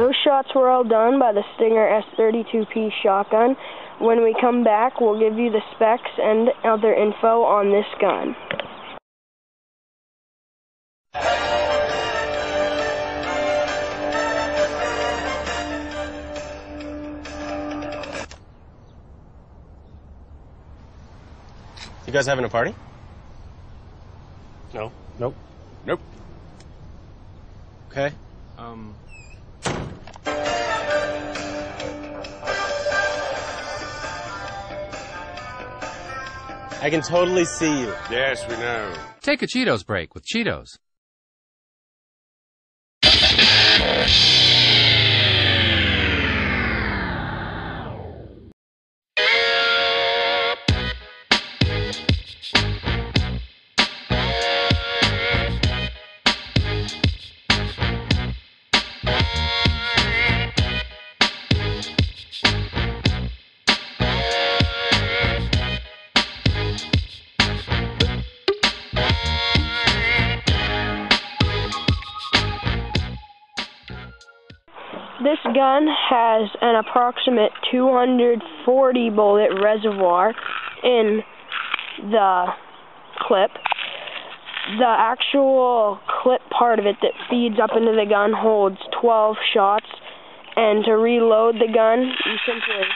Those shots were all done by the Stinger S32P shotgun. When we come back, we'll give you the specs and other info on this gun. You guys having a party? No. Nope. Nope. Okay. I can totally see you. Yes, we know. Take a Cheetos break with Cheetos. This gun has an approximate 240 bullet reservoir in the clip. The actual clip part of it that feeds up into the gun holds 12 shots, and to reload the gun, you simply